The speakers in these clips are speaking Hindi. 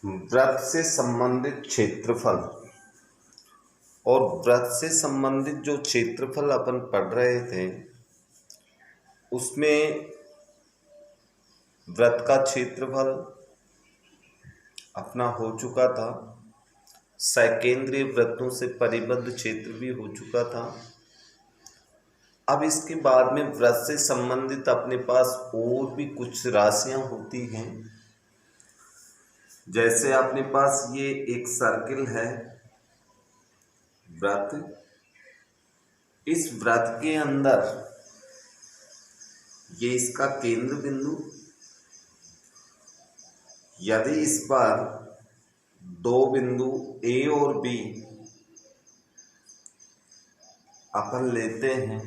व्रत से संबंधित क्षेत्रफल और व्रत से संबंधित जो क्षेत्रफल अपन पढ़ रहे थे उसमें व्रत का क्षेत्रफल अपना हो चुका था। सैकेंद्रीय व्रतों से परिबद्ध क्षेत्र भी हो चुका था। अब इसके बाद में व्रत से संबंधित अपने पास और भी कुछ राशियां होती हैं। जैसे अपने पास ये एक सर्किल है व्रत, इस व्रत के अंदर ये इसका केंद्र बिंदु, यदि इस पर दो बिंदु ए और बी अपन लेते हैं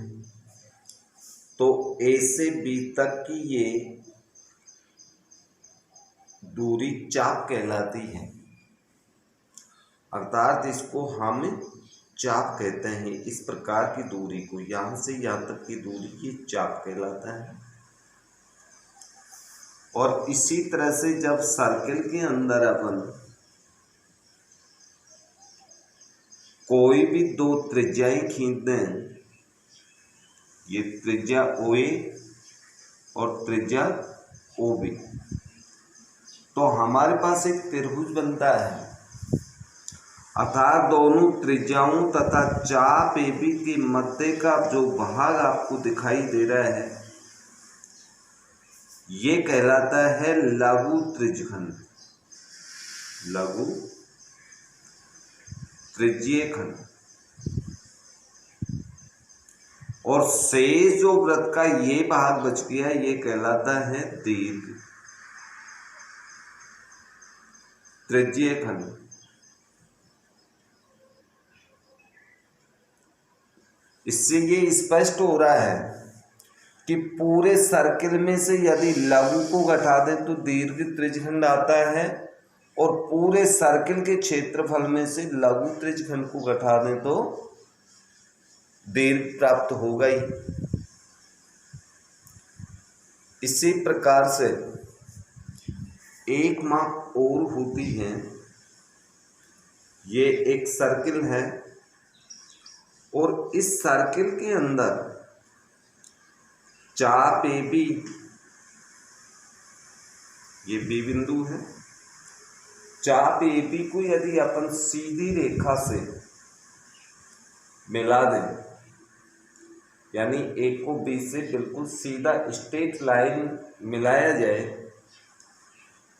तो ए से बी तक की ये दूरी चाप कहलाती है। अर्थात इसको हम चाप कहते हैं। इस प्रकार की दूरी को, यहां से यहां तक की दूरी ये चाप कहलाता है। और इसी तरह से जब सर्किल के अंदर अपन कोई भी दो त्रिज्याएं खींच दें, ये त्रिज्या OA और त्रिज्या OB, तो हमारे पास एक त्रिभुज बनता है। अर्थात दोनों त्रिज्याओं तथा चाप AB के मध्य का जो भाग आपको दिखाई दे रहा है ये कहलाता है लघु त्रिज्यखंड, लघु त्रिज्यीय खंड। और शेष जो व्रत का ये भाग बच गया ये कहलाता है दीर्घ त्रिज्यीय खंड। इससे ये स्पष्ट हो रहा है कि पूरे सर्किल में से यदि लघु को घटा दें तो दीर्घ त्रिज्यखंड आता है, और पूरे सर्किल के क्षेत्रफल में से लघु त्रिज्यखंड को घटा दें तो दीर्घ प्राप्त होगा ही। इसी प्रकार से एक माप और होती है। ये एक सर्किल है और इस सर्किल के अंदर चाप AB, ये B बिंदु है। चाप AB को यदि अपन सीधी रेखा से मिला दें, यानी एक को B से बिल्कुल सीधा स्ट्रेट लाइन मिलाया जाए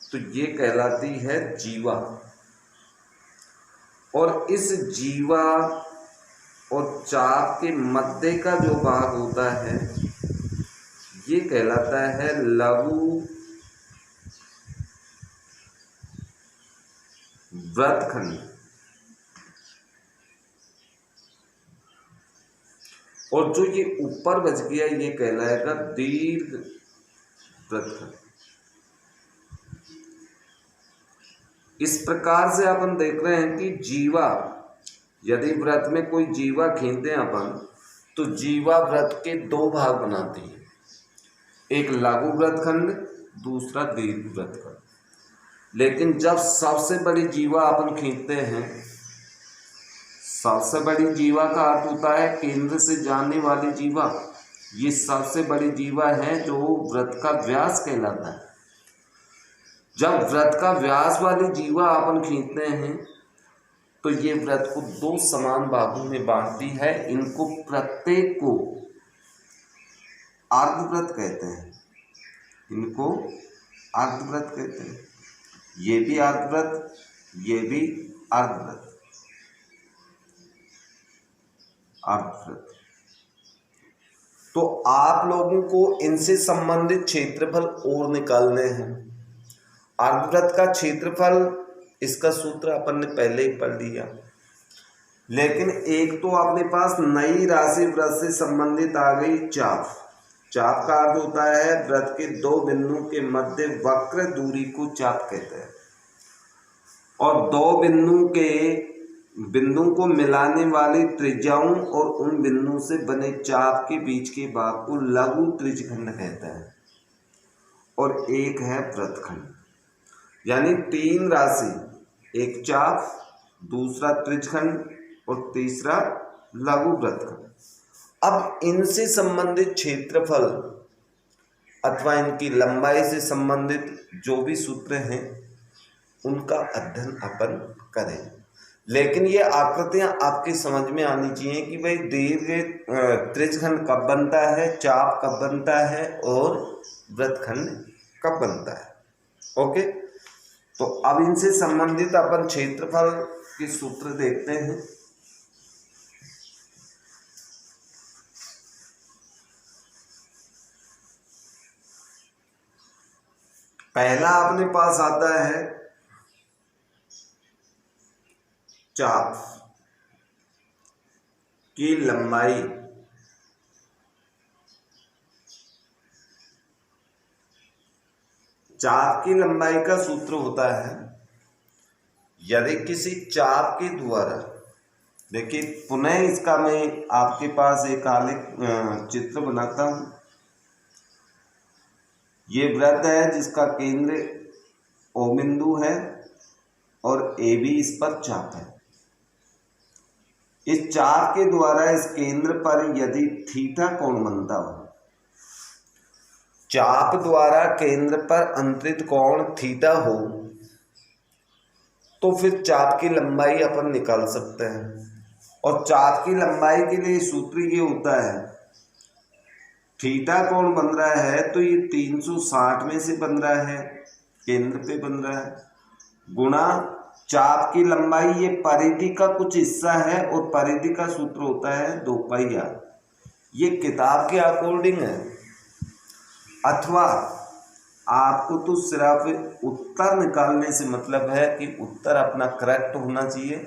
तो ये कहलाती है जीवा। और इस जीवा और चाप के मध्य का जो भाग होता है ये कहलाता है लघु व्रतखंड। और जो ये ऊपर बच गया ये कहलाएगा दीर्घ व्रतखंड। इस प्रकार से अपन देख रहे हैं कि जीवा, यदि व्रत में कोई जीवा खींचते हैं अपन तो जीवा व्रत के दो भाग बनाती है, एक लघु व्रतखंड, दूसरा दीर्घ व्रतखंड। लेकिन जब सबसे बड़ी जीवा अपन खींचते हैं, सबसे बड़ी जीवा का अर्थ होता है केंद्र से जाने वाली जीवा। ये सबसे बड़ी जीवा है जो व्रत का व्यास कहलाता है। जब व्रत का व्यास वाली जीवा अपन खींचते हैं तो ये व्रत को दो समान भागों में बांटती है। इनको प्रत्येक को अर्धव्रत कहते हैं, इनको अर्धव्रत कहते हैं। ये भी अर्धव्रत, ये भी अर्धव्रत, अर्धव्रत। तो आप लोगों को इनसे संबंधित क्षेत्रफल और निकालने हैं। अर्धव्रत का क्षेत्रफल, इसका सूत्र अपन ने पहले ही पढ़ लिया। लेकिन एक तो अपने पास नई राशि व्रत से संबंधित आ गई चाप। चाप का अर्थ होता है व्रत के दो बिंदुओं के मध्य वक्र दूरी को चाप कहते हैं। और दो बिंदुओं को मिलाने वाली त्रिज्याओं और उन बिंदुओं से बने चाप के बीच के भाग को लघु त्रिज्यखंड कहते हैं। और एक है व्रतखंड। यानी 3 राशि, एक चाप, दूसरा त्रिज्यखंड और तीसरा लघु वृत्तखंड। अब इनसे संबंधित क्षेत्रफल अथवा इनकी लंबाई से संबंधित जो भी सूत्र हैं उनका अध्ययन अपन करें। लेकिन ये आकृतियां आपकी समझ में आनी चाहिए कि भाई दीर्घ त्रिज्यखंड कब बनता है, चाप कब बनता है और वृत्तखंड कब बनता है। ओके, तो अब इनसे संबंधित अपन क्षेत्रफल के सूत्र देखते हैं। पहला अपने पास आता है चाप की लंबाई चाप की लंबाई का सूत्र होता है, यदि किसी चाप के द्वारा, देखिए पुनः इसका मैं आपके पास एक आलेख चित्र बनाता हूं। ये वृत्त है जिसका केंद्र O बिंदु है और AB इस पर चाप है। इस चाप के द्वारा इस केंद्र पर यदि थीटा कोण बनता हो, चाप द्वारा केंद्र पर अंतरित कोण थीटा हो, तो फिर चाप की लंबाई अपन निकाल सकते हैं। और चाप की लंबाई के लिए सूत्र ये होता है, थीटा कोण बन रहा है तो ये 360 में से बन रहा है, केंद्र पे बन रहा है, गुणा चाप की लंबाई, ये परिधि का कुछ हिस्सा है और परिधि का सूत्र होता है 2πr। ये किताब के अकॉर्डिंग है, अथवा आपको तो सिर्फ उत्तर निकालने से मतलब है कि उत्तर अपना करेक्ट होना चाहिए।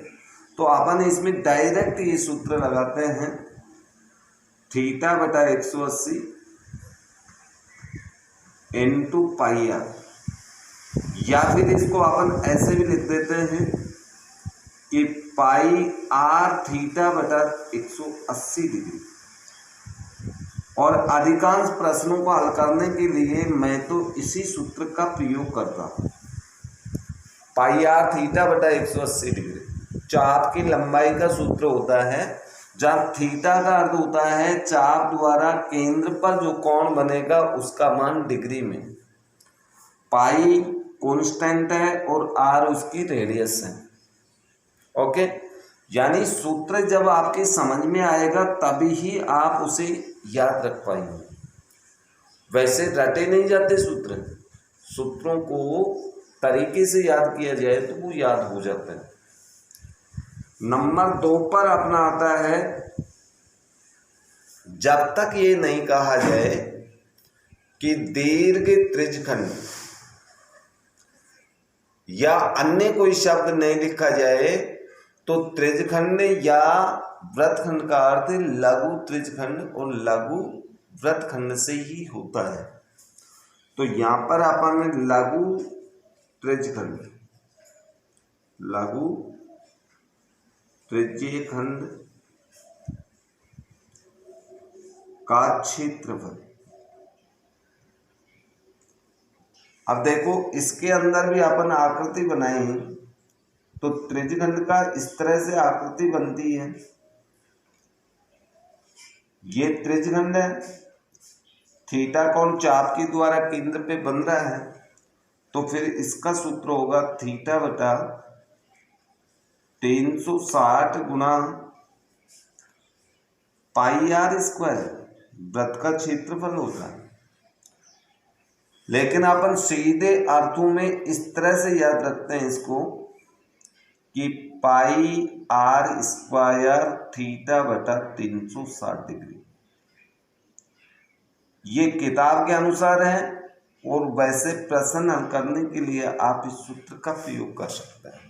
तो अपन इसमें डायरेक्ट ये सूत्र लगाते हैं, थीटा बटा 180 इंटू πr, या फिर इसको अपन ऐसे भी लिख देते हैं कि πr थीटा बटा 180 डिग्री। और अधिकांश प्रश्नों को हल करने के लिए मैं तो इसी सूत्र का प्रयोग करता हूँ, πr थीटा बटा 180 डिग्री चाप की लंबाई का सूत्र होता है, जहाँ थीटा का अर्थ होता है चाप द्वारा केंद्र पर जो कोण बनेगा उसका मान डिग्री में, पाई कांस्टेंट है और r उसकी रेडियस है। ओके, यानी सूत्र जब आपके समझ में आएगा तभी ही आप उसे याद रख पाएंगे। वैसे रटे नहीं जाते सूत्र, सूत्रों को तरीके से याद किया जाए तो वो याद हो जाता है। नंबर 2 पर अपना आता है, जब तक ये नहीं कहा जाए कि दीर्घ त्रिज्यखंड या अन्य कोई शब्द नहीं लिखा जाए तो त्रिज्यखंड या वृत्तखंड का अर्थ लघु त्रिज्यखंड और लघु वृत्तखंड से ही होता है। तो यहां पर अपन लघु त्रिज्यखंड, लघु त्रिज्यखंड का क्षेत्रफल, अब देखो इसके अंदर भी अपन आकृति बनाई है, तो त्रिज्यखंड का इस तरह से आकृति बनती है, ये त्रिज्यखंड है, थीटा कोण चाप के द्वारा केंद्र पे बन रहा है, तो फिर इसका सूत्र होगा थीटा बटा 360 गुणा πr स्क्वायर, वृत्त का क्षेत्रफल होता है। लेकिन अपन सीधे अर्थों में इस तरह से याद रखते हैं इसको कि πr स्क्वायर थीटा बटा 360 डिग्री, ये किताब के अनुसार है और वैसे प्रश्न हल करने के लिए आप इस सूत्र का प्रयोग कर सकते हैं।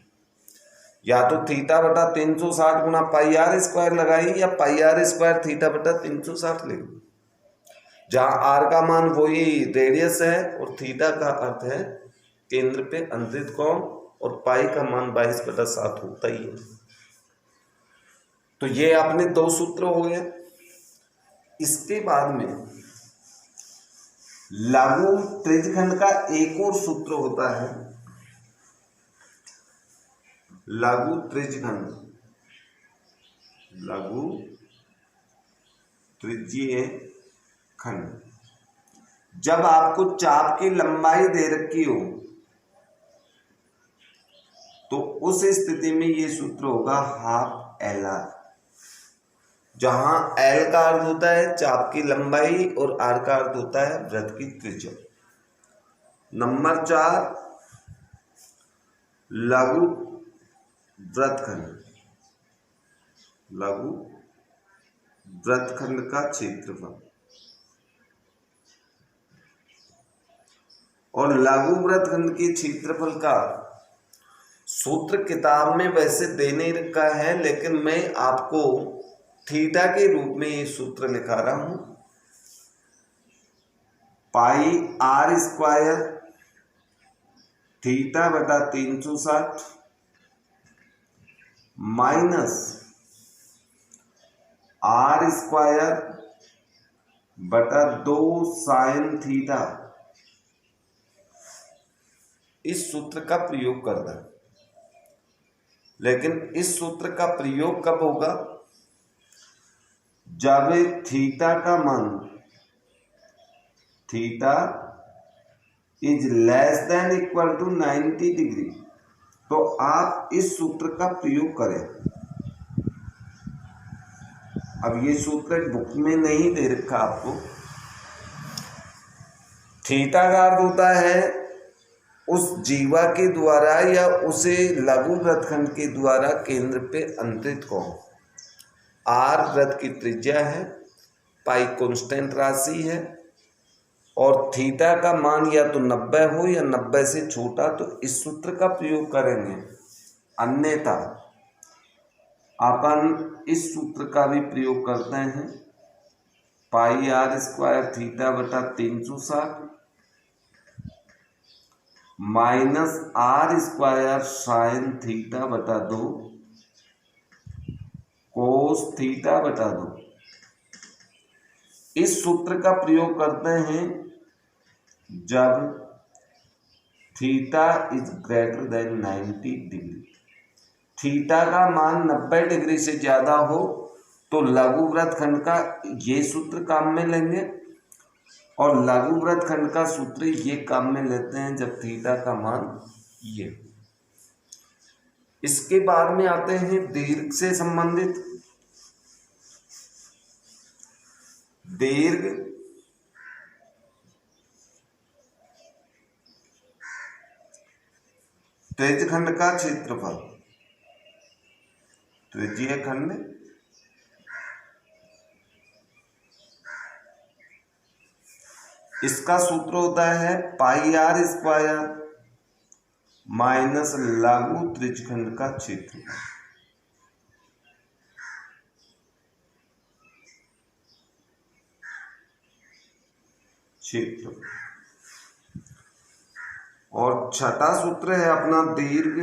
या तो थीटा बटा 360 गुणा πr स्क्वायर लगाइए या πr स्क्वायर थीटा बटा 360 लिखिए, जहाँ r का मान वही रेडियस है और थीटा का अर्थ है केंद्र पे अंतरित कोण और पाई का मान 22/7 होता ही है। तो ये अपने 2 सूत्र हो गए। इसके बाद में लघु त्रिज्यखंड का एक और सूत्र होता है, लघु त्रिज्यखंड, लघु त्रिज्यीय खंड। जब आपको चाप की लंबाई दे रखी हो तो उस स्थिति में ये सूत्र होगा हाफ एल आर, जहां एल का अर्थ होता है चाप की लंबाई और आर का अर्थ होता है वृत्त की त्रिज्या। नंबर 4, लघु वृत्तखंड, लघु वृत्तखंड का क्षेत्रफल। और लघु वृत्तखंड के क्षेत्रफल का सूत्र किताब में वैसे दे नहीं रखा है, लेकिन मैं आपको थीटा के रूप में ये सूत्र लिखा रहा हूं। पाई आर स्क्वायर थीटा बटा 360 माइनस आर स्क्वायर बटा 2 साइन थीटा। इस सूत्र का प्रयोग करना, लेकिन इस सूत्र का प्रयोग कब होगा? जब थीटा का मान, theta is less than equal to 90 degree, तो आप इस सूत्र का प्रयोग करें। अब ये सूत्र बुक में नहीं दे रखा आपको। थीटा का अर्थ होता है उस जीवा के द्वारा या उसे लघु वृत्तखंड के द्वारा केंद्र पे अंतरित कोण। आर वृत्त की त्रिज्या है, पाई कांस्टेंट राशि है, और थीटा का मान या तो 90 हो या 90 से छोटा, तो इस सूत्र का प्रयोग करेंगे। अन्यथा अपन इस सूत्र का भी प्रयोग करते हैं। पाई आर स्क्वायर थीटा बटा 360 minus R square sine theta बटा 2 कोस थीटा बटा 2। इस सूत्र का प्रयोग करते हैं जब theta is greater than 90 degree. Theta का मान 90 डिग्री से ज्यादा हो तो लघु वृत्तखंड का ये सूत्र काम में लेंगे, और लघु वृत्तखंड का सूत्र ये काम में लेते हैं जब थीटा का मान ये। इसके बाद में आते हैं दीर्घ से संबंधित। दीर्घ त्रिज्यखंड का क्षेत्रफल, त्रिज्यीय खंड इसका सूत्र होता है पाई आर स्क्वायर माइनस लघु त्रिज्यखंड का क्षेत्रफल। और छठा सूत्र है अपना दीर्घ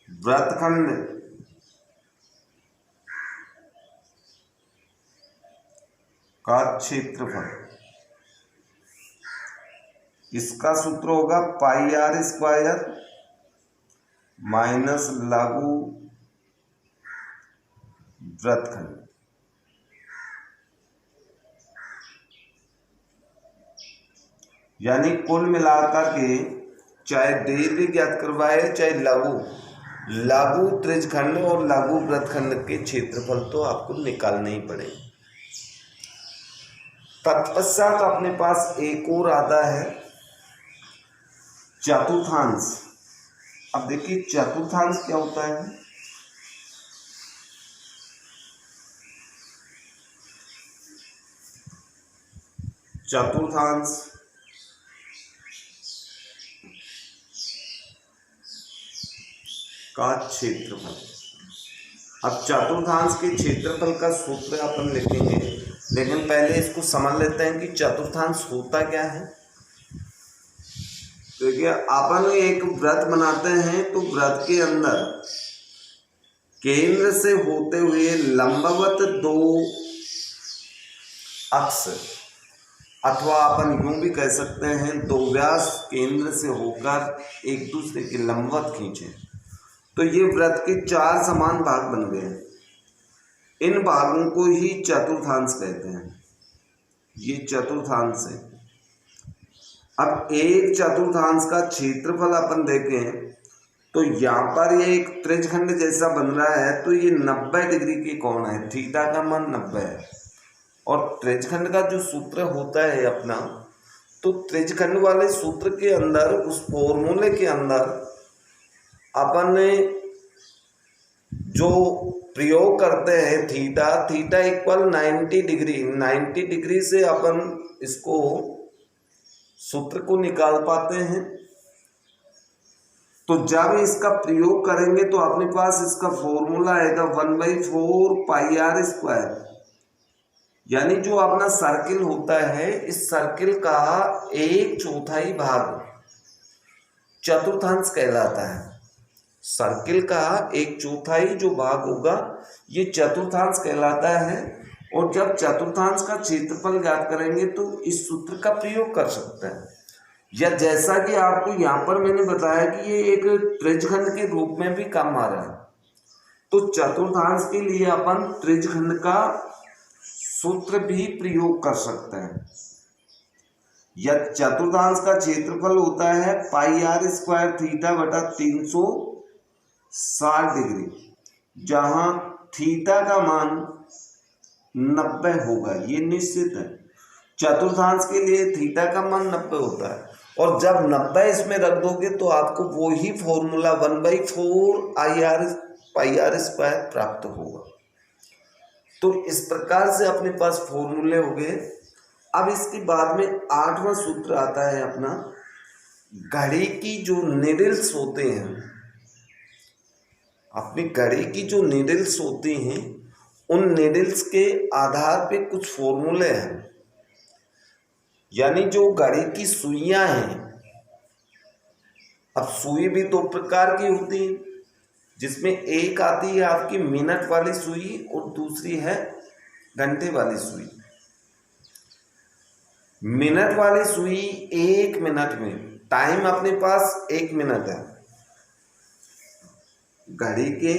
वृत्तखंड का क्षेत्रफल। इसका सूत्र होगा पाई आर स्क्वायर माइनस लघु वृत्तखंड। यानी कुल मिलाकर के चाहे दीर्घ ज्ञात करवाए चाहे लघु त्रिज्यखंड और लघु वृत्तखंड के क्षेत्रफल तो आपको निकालने ही पड़ेगा। तत्पश्चात अपने पास एक और आता है चतुर्थांश। अब देखिए चतुर्थांश क्या होता है। चतुर्थांश का क्षेत्रफल। अब चतुर्थांश के क्षेत्रफल का सूत्र अपन लिखेंगे, लेकिन पहले इसको समझ लेते हैं कि चतुर्थांश होता क्या है। देखिए अपन एक वृत्त बनाते हैं तो वृत्त के अंदर केंद्र से होते हुए लंबवत दो अक्ष अथवा अपन यूं भी कह सकते हैं दो व्यास केंद्र से होकर एक दूसरे के लंबवत खींचे, तो ये वृत्त के 4 समान भाग बन गए। इन भागों को ही चतुर्थांश कहते हैं। ये चतुर्थांश है। अब एक चतुर्थांश का क्षेत्रफल अपन देखें तो यहाँ पर ये एक त्रिज्यखंड जैसा बन रहा है, तो ये 90 डिग्री के कोण है, थीटा का मान 90 है। और त्रिज्यखंड का जो सूत्र होता है अपना, तो त्रिज्यखंड वाले सूत्र के अंदर, उस फॉर्मूले के अंदर अपन ने जो प्रयोग करते हैं थीटा इक्वल 90 डिग्री, 90 डिग्री से अपन इसको सूत्र को निकाल पाते हैं। तो जब इसका प्रयोग करेंगे तो अपने पास इसका फॉर्मूला आएगा 1/4 पाई आर स्क्वायर। यानी जो अपना सर्किल होता है, इस सर्किल का 1/4 भाग चतुर्थांश कहलाता है। सर्किल का 1/4 जो भाग होगा ये चतुर्थांश कहलाता है। और जब चतुर्थांश का क्षेत्रफल ज्ञात करेंगे तो इस सूत्र का प्रयोग कर सकते हैं। या जैसा कि आपको यहाँ पर मैंने बताया कि ये एक त्रिज्यखंड के रूप में भी काम आ रहा है, तो चतुर्थांश के लिए अपन त्रिज्यखंड का सूत्र भी प्रयोग कर सकते हैं। या चतुर्थांश का क्षेत्रफल होता है पाई आर स्क्वायर थीटा बटा 360 डिग्री, जहां थीटा का मान 90 होगा, ये निश्चित है। चतुर्थांश के लिए थीटा का मान 90 होता है, और जब 90 इसमें रख दोगे तो आपको वो ही फॉर्मूला 1/4 पाई आर स्क्वायर प्राप्त होगा। तो इस प्रकार से अपने पास फॉर्मूले हो गए। अब इसके बाद में 8वां सूत्र आता है अपना, घड़ी की जो नीडल्स होते हैं, अपनी घड़ी की जो नीडल्स होती हैं, उन नीडल्स के आधार पे कुछ फॉर्मूले हैं। यानी जो घड़ी की सुइयां हैं, अब सुई भी 2 प्रकार की होती है, जिसमें एक आती है आपकी मिनट वाली सुई और दूसरी है घंटे वाली सुई। मिनट वाली सुई 1 मिनट में, टाइम अपने पास 1 मिनट है, घड़ी के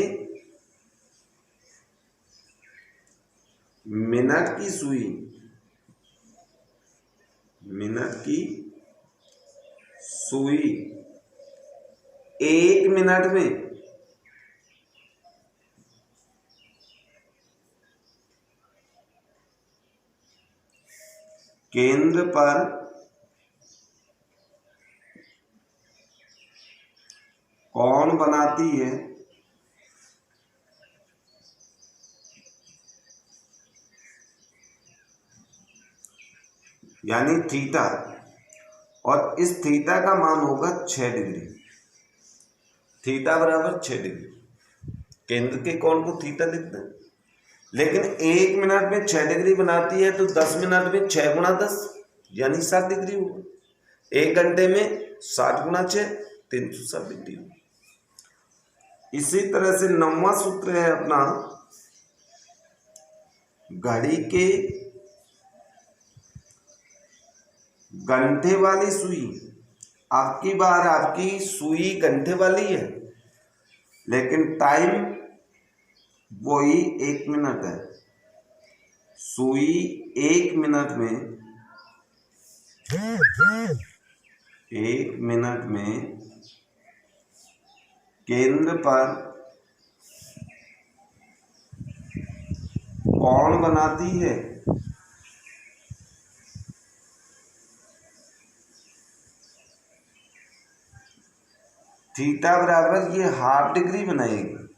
मिनट की सुई, मिनट की सुई 1 मिनट में केंद्र पर कोण बनाती है, यानी थीटा, और इस थीटा का मान होगा 6 डिग्री। थीटा बराबर 6 डिग्री। केंद्र के कोण को थीटा लिखते हैं, लेकिन 1 मिनट में 6 डिग्री बनाती है, तो 10 मिनट में 6 गुणा 10 यानी 7 डिग्री होगा। 1 घंटे में 60 गुणा 6 360 डिग्री होगा। इसी तरह से 9वां सूत्र है अपना, घड़ी के घंटे वाली सुई, आपकी बार आपकी सुई घंटे वाली है, लेकिन टाइम वही 1 मिनट है। सुई 1 मिनट में, 1 मिनट में केंद्र पर कोण बनाती है, थीटा बराबर ये ½ डिग्री बनाएगी,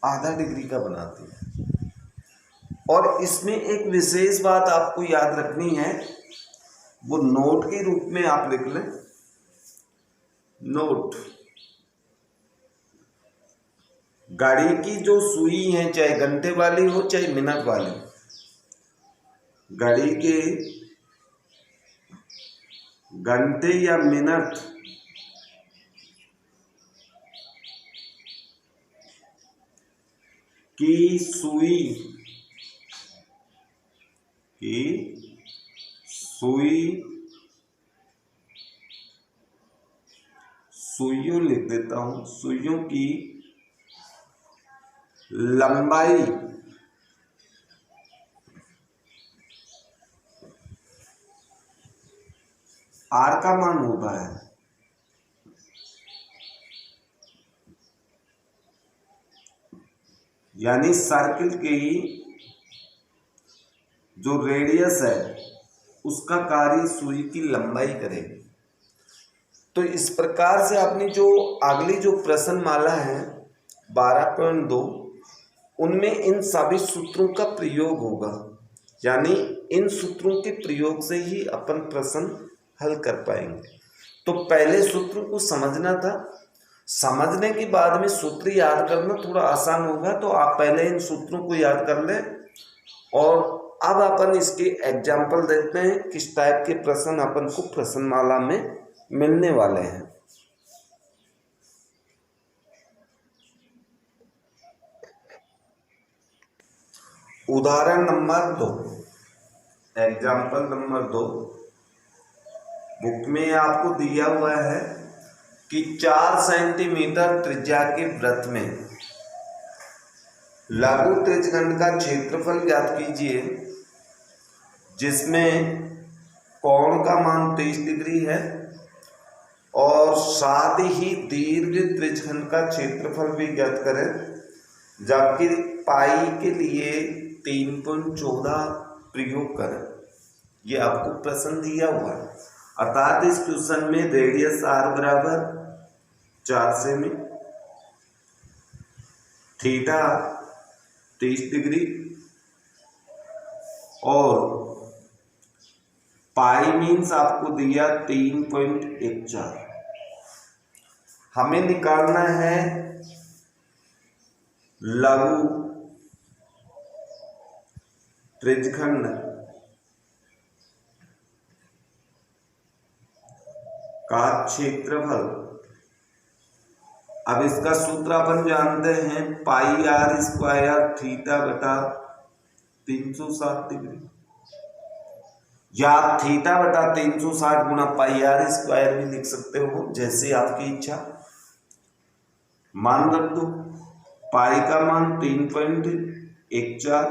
आधा डिग्री का बनाती है। और इसमें एक विशेष बात आपको याद रखनी है, वो नोट के रूप में आप लिख लें। नोट, घड़ी की जो सुई है, चाहे घंटे वाली हो चाहे मिनट वाली, घड़ी के घंटे या मिनट की सुई की सुइयों लिख देता हूं, सुइयों की लंबाई आर का मान होता है यानी सर्किल की जो रेडियस है उसका कार्य सुई की लंबाई करेगी। तो इस प्रकार से अपनी जो अगली जो प्रश्नमाला है 12.2 उनमें इन सभी सूत्रों का प्रयोग होगा, यानी इन सूत्रों के प्रयोग से ही अपन प्रश्न हल कर पाएंगे। तो पहले सूत्रों को समझना था, समझने के बाद में सूत्र याद करना थोड़ा आसान होगा। तो आप पहले इन सूत्रों को याद कर लें और अब अपन इसके एग्जाम्पल देखते हैं किस टाइप के प्रश्न अपन को प्रश्नमाला में मिलने वाले हैं। उदाहरण नंबर 2, एग्जाम्पल नंबर 2 बुक में आपको दिया हुआ है कि 4 सेंटीमीटर त्रिज्या के वृत्त में लघु त्रिज्यखंड का क्षेत्रफल ज्ञात कीजिए जिसमें कोण का मान 30 डिग्री है और साथ ही दीर्घ त्रिज्यखंड का क्षेत्रफल भी ज्ञात करें, जबकि पाई के लिए 3.14 प्रयोग करें। ये आपको प्रश्न दिया हुआ है। अर्थात इस क्वेश्चन में रेडियस आर बराबर 4 सेमी, थीटा 30 डिग्री और पाई मीन्स आपको दिया 3.14। हमें निकालना है लघु त्रिज्यखंड का क्षेत्रफल। अब इसका सूत्र अपन जानते हैं, पाई आर स्क्वायर थीटा बटा 360 डिग्री, या थीटा बटा 360 गुना पाई आर स्क्वायर भी लिख सकते हो, जैसे आपकी इच्छा। मान रख दो, पाई का मान 3.14,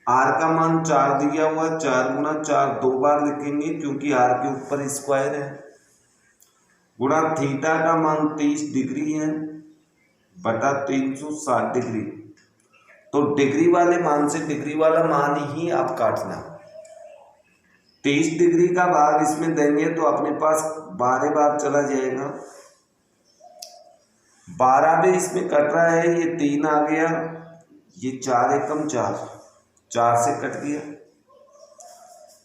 आर का मान 4 दिया हुआ, 4 गुना 4 दो बार लिखेंगे क्योंकि आर के ऊपर स्क्वायर है, गुणा थीटा का मान 30 डिग्री है बटा 360 डिग्री। तो डिग्री वाले मान से डिग्री वाला मान ही आप काटना। 30 डिग्री का भाग इसमें देंगे तो अपने पास 12 बार चला जाएगा, 12 भी इसमें कट रहा है, ये 3 आ गया, ये 4 एकम 4, 4 से कट गया,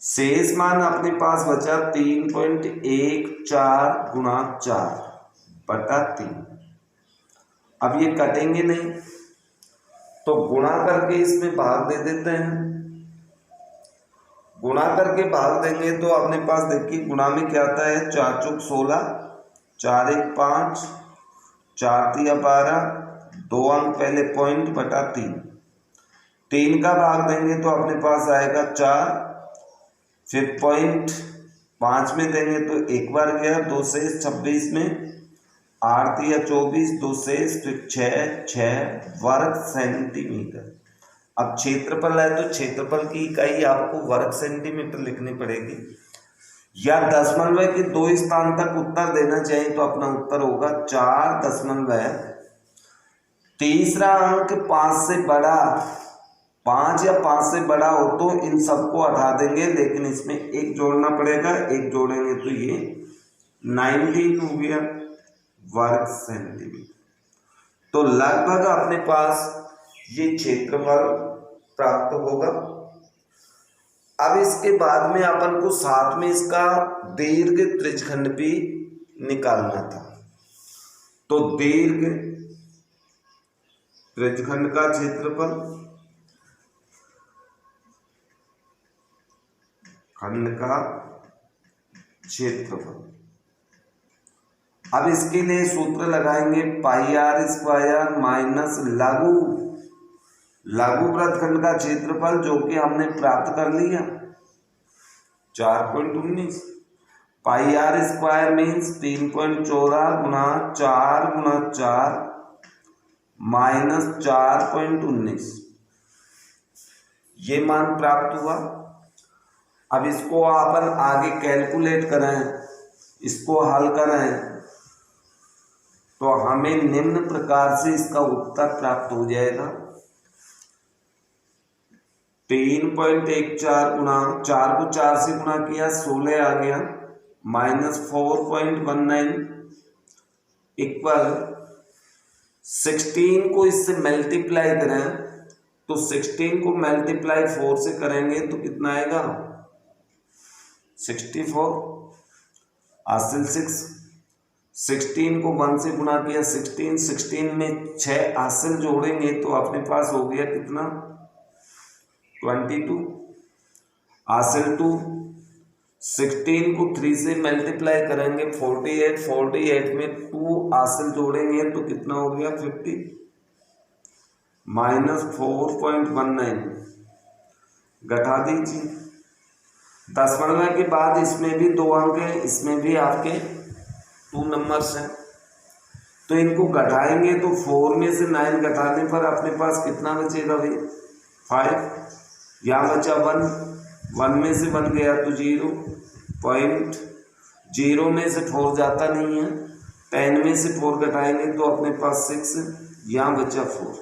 शेष मान अपने पास बचा 3.14 गुना 4 बटा 3। अब ये कटेंगे नहीं तो गुणा करके इसमें भाग दे देते हैं। गुणा करके भाग देंगे तो अपने पास देखिए गुणा में क्या आता है, 4 चौक 16, 4 एक 5, 4 तिया 12, 2 अंक पहले पॉइंट बटा 3। 3 का भाग देंगे तो अपने पास आएगा 4, फिर पॉइंट 5 में देंगे तो एक बार गया, 2 शेष 26 में, 8 या 24, 2 शेष, फिर 6 वर्ग सेंटीमीटर। अब क्षेत्रफल है तो क्षेत्रफल की इकाई आपको वर्ग सेंटीमीटर लिखनी पड़ेगी, या दशमलव के 2 स्थान तक उत्तर देना चाहिए तो अपना उत्तर होगा 4. तीसरा अंक 5 से बड़ा, 5 या 5 से बड़ा हो तो इन सबको हटा देंगे, लेकिन इसमें एक जोड़ना पड़ेगा, एक जोड़ेंगे तो ये 19 हो गया वर्ग सेंटीमीटर। तो लगभग अपने पास ये क्षेत्रफल प्राप्त होगा। अब इसके बाद में अपन को साथ में इसका दीर्घ त्रिज्यखंड भी निकालना था। तो दीर्घ त्रिज्यखंड का क्षेत्रफल, खंड का क्षेत्रफल। अब इसके लिए सूत्र लगाएंगे, पाई आर स्क्वायर माइनस लघु वृत्तखंड का क्षेत्रफल जो कि हमने प्राप्त कर लिया, 4.19। पाई आर स्क्वायर मीन्स 3.14 गुना 4 गुना 4 माइनस 4.19, ये मान प्राप्त हुआ। अब इसको अपन आगे कैलकुलेट करें, इसको हल करें तो हमें निम्न प्रकार से इसका उत्तर प्राप्त हो जाएगा। 3.14 गुना 4 को 4 से गुना किया 16 आ गया, माइनस 4.19 इक्वल 16 को इससे मल्टीप्लाई करें तो 16 को मल्टीप्लाई 4 से करेंगे तो कितना आएगा 64, हासिल 6। 16 को 1 से गुणा किया 16 में 6 हासिल जोड़ेंगे तो अपने पास हो गया कितना 22, हासिल 2। 16 को 3 से मल्टीप्लाई करेंगे 48 में 2 हासिल जोड़ेंगे तो कितना हो गया 50, माइनस 4.19 घटा दीजिए। दशमलव के बाद इसमें भी 2 अंक है, इसमें भी आपके 2 नंबर्स हैं, तो इनको घटाएंगे तो 4 में से 9 घटाने पर अपने पास कितना बचेगा भाई 5, यहाँ बचा 1 में से 1 गया तो 0, 0 में से 4 जाता नहीं है, 10 में से 4 घटाएंगे तो अपने पास 6, यहाँ बचा 4,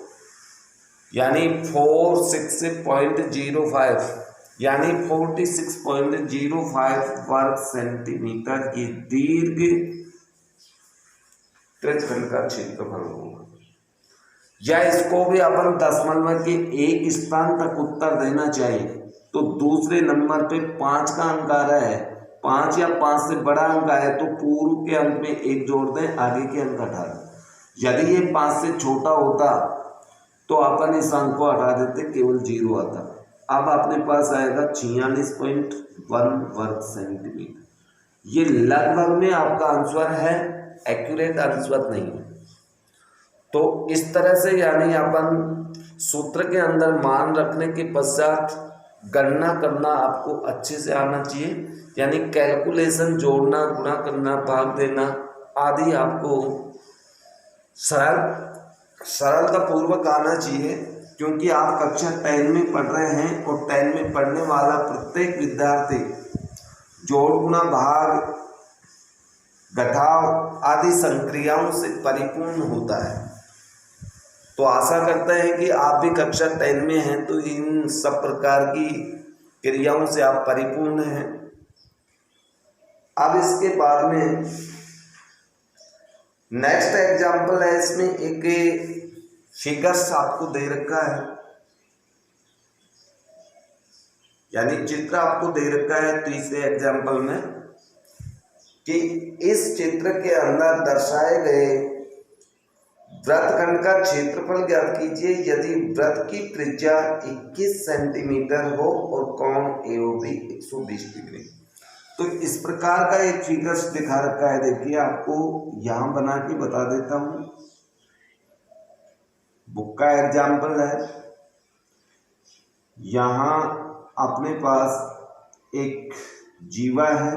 यानी 4 6.05 यानी 46.05 वर्ग सेंटीमीटर की दीर्घ त्रिज्यखंड का क्षेत्रफल होगा। या इसको भी अपन दशमलव के एक स्थान तक उत्तर देना चाहिए तो दूसरे नंबर पे 5 का अंक आ रहा है, 5 या 5 से बड़ा अंक आए तो पूर्व के अंक में 1 जोड़ दें, आगे के अंक हटा दें। यदि ये 5 से छोटा होता तो अपन इस अंक को हटा देते, केवल 0 आता। अब अपने पास आएगा 46.1 वर्ग सेंटीमीटर। ये लगभग में आपका आंसर है, एक्यूरेट आंसर नहीं है। तो इस तरह से यानी अपन सूत्र के अंदर मान रखने के पश्चात गणना करना आपको अच्छे से आना चाहिए, यानी कैलकुलेशन, जोड़ना, गुणा करना, भाग देना आदि आपको सरलता पूर्वक आना चाहिए, क्योंकि आप कक्षा 10 में पढ़ रहे हैं और 10 में पढ़ने वाला प्रत्येक विद्यार्थी जोड़, गुणा, भाग, घटाव आदि संक्रियाओं से परिपूर्ण होता है। तो आशा करते हैं कि आप भी कक्षा 10 में हैं तो इन सब प्रकार की क्रियाओं से आप परिपूर्ण हैं। अब इसके बाद में नेक्स्ट एग्जाम्पल है, इसमें एक फिगर्स आपको दे रखा है, यानी चित्र आपको दे रखा है तीसरे एग्जाम्पल में कि इस चित्र के अंदर दर्शाए गए वृत्तखंड का क्षेत्रफल ज्ञात कीजिए यदि वृत्त की त्रिज्या 21 सेंटीमीटर हो और कोण AOB 120 डिग्री। तो इस प्रकार का एक फिगर्स दिखा रखा है, देखिए आपको यहां बना के बता देता हूं, बुक का एग्जाम्पल है। यहां अपने पास एक जीवा है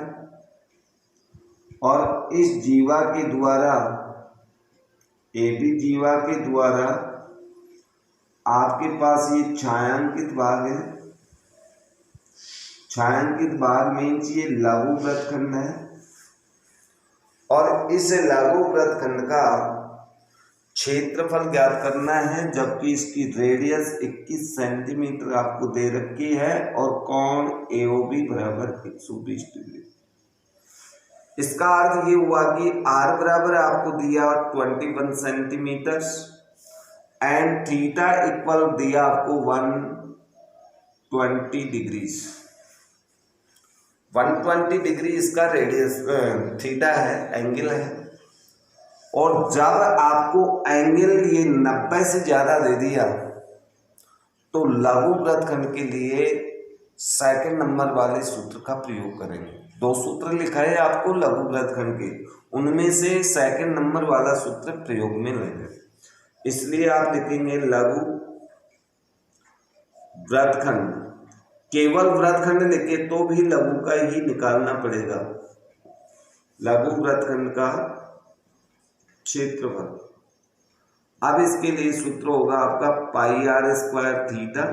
और इस जीवा के द्वारा, AB जीवा के द्वारा आपके पास ये छायांकित भाग है। छायांकित भाग मीन्स ये लघु वृत्तखंड है और इस लघु वृत्तखंड का क्षेत्रफल ज्ञात करना है, जबकि इसकी रेडियस 21 सेंटीमीटर आपको दे रखी है और कोण AOB बराबर 120 डिग्री। इसका अर्थ ये हुआ कि R बराबर आपको दिया 21 सेंटीमीटर एंड थीटा इक्वल दिया आपको 120 डिग्रीज। 120 डिग्री इसका रेडियस थीटा है, एंगल है। और जब आपको एंगल ये 90 से ज्यादा दे दिया तो लघु वृत्तखंड के लिए सेकंड नंबर वाले सूत्र का प्रयोग करेंगे। 2 सूत्र लिखा है आपको लघु वृत्तखंड के, उनमें से सेकंड नंबर वाला सूत्र प्रयोग में लेंगे, इसलिए आप लिखेंगे लघु वृत्तखंड केवल वृत्तखंड लिखे तो भी लघु का ही निकालना पड़ेगा, लघु वृत्तखंड का क्षेत्रफल। अब इसके लिए सूत्र होगा आपका पाई आर स्क्वायर थीटा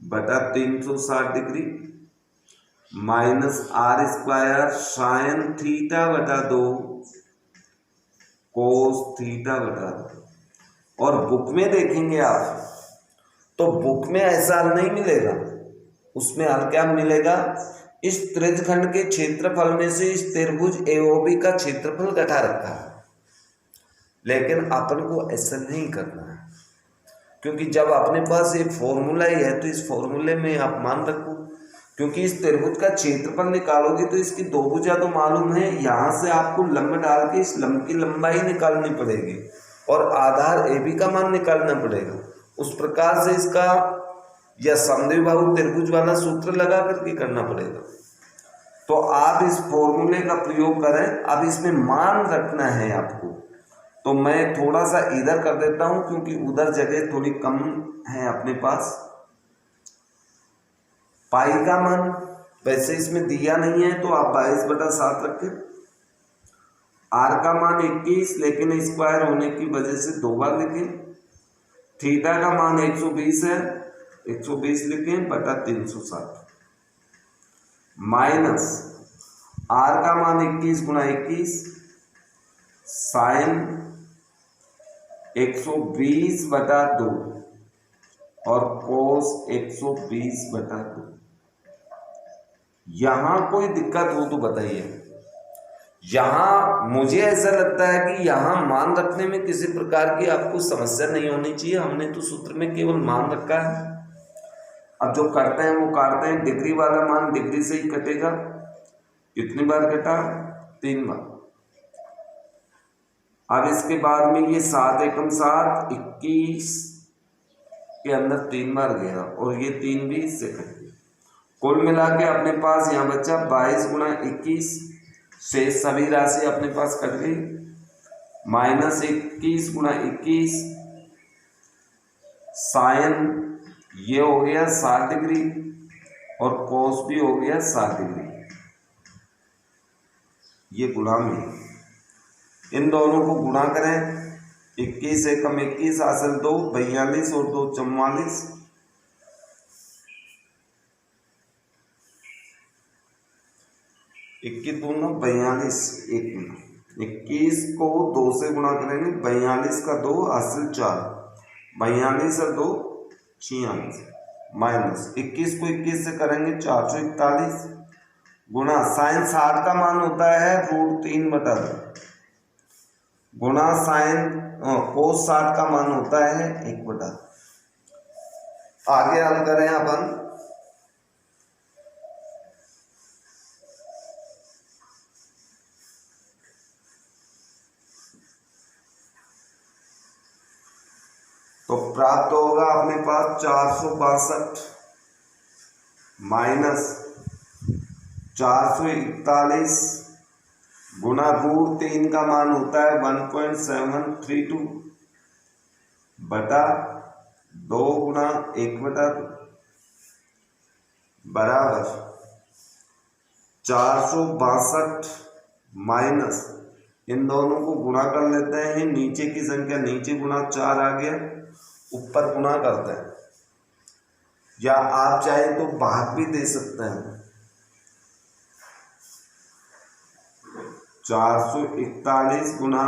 बटा 360 degree minus R square sine theta बटा 2 कोस थीटा बटा 2। और बुक में देखेंगे आप तो बुक में ऐसा हल नहीं मिलेगा, उसमें हल क्या मिलेगा, इस त्रिज्यखंड के क्षेत्रफल में से इस त्रिभुज एओबी का क्षेत्रफल घटा रखा है। लेकिन अपन को ऐसा नहीं करना है, क्योंकि जब अपने पास एक फॉर्मूला ही है तो इस फॉर्मूले में आप मान रखो, क्योंकि इस त्रिभुज का क्षेत्रफल निकालोगे तो इसकी दो भुजा तो मालूम है, यहाँ से आपको लंब डाल के इस लंब की लंबाई निकालनी पड़ेगी और आधार ए बी का मान निकालना पड़ेगा। उस प्रकार से इसका या समद्विबाहु त्रिभुज वाला सूत्र लगा करके करना पड़ेगा। तो आप इस फॉर्मूले का प्रयोग करें। अब इसमें मान रखना है आपको, तो मैं थोड़ा सा इधर कर देता हूं क्योंकि उधर जगह थोड़ी कम है अपने पास। पाई का मान वैसे इसमें दिया नहीं है तो आप 22/7 रखें। आर का मान 21, लेकिन स्क्वायर होने की वजह से 2 बार लिखें। थीटा का मान 120 है, 120 लिखें बटा 360 माइनस आर का मान 21 गुणा 21 साइन 120 बटा 2 और कोस 120 बटा 2। यहां कोई दिक्कत हो तो बताइए। यहां मुझे ऐसा लगता है कि यहां मान रखने में किसी प्रकार की आपको समस्या नहीं होनी चाहिए। हमने तो सूत्र में केवल मान रखा है। अब जो करते हैं वो काटते हैं। डिग्री वाला मान डिग्री से ही कटेगा। कितनी बार कटा? 3 बार। अब इसके बाद में ये 7 एकम 7 21 के अंदर 3 बार गया और ये 3 भी इससे कट गया। कुल मिला के अपने पास यहाँ बचा 22 गुणा 21, शेष सभी राशि अपने पास कट गई, माइनस 21 गुणा 21 साइन ये हो गया 60 डिग्री और कोस भी हो गया 60 डिग्री। ये गुणा में इन दोनों को गुणा करें। 21 एकम 21 हासिल 2 42 और 2 44। 21 दूना 42 21 को 2 से गुणा करेंगे। 42 का 2 हासिल 4 42 और 2 46 माइनस 21 को 21 से करेंगे 441 गुणा साइन 60 का मान होता है √3/2 गुणा साइन कोस 60 का मान होता है 1/2। आगे हल करें अपन। तो प्राप्त होगा अपने पास 462 माइनस 441 गुणा √3 का मान होता है 1.732 बटा 2 गुणा 1/2 बराबर 462 माइनस इन दोनों को गुणा कर लेते हैं। नीचे की संख्या नीचे गुणा 4 आ गया, ऊपर गुणा करते हैं, या आप चाहे तो भाग भी दे सकते हैं। 441 गुणा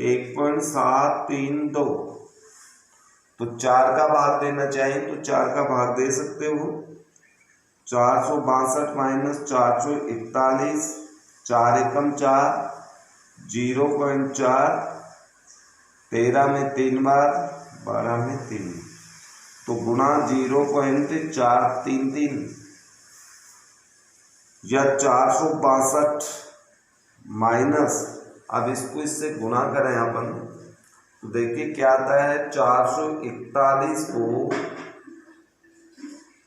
1.732 तो 4 का भाग देना चाहिए तो 4 का भाग दे सकते हो। 462 माइनस 441 4 एकम 4 0.4 13 में 3 बार 12 में 3 तो गुणा 0.433 या 462 माइनस, अब इसको इससे गुणा करें अपन तो देखिए क्या आता है। 441 को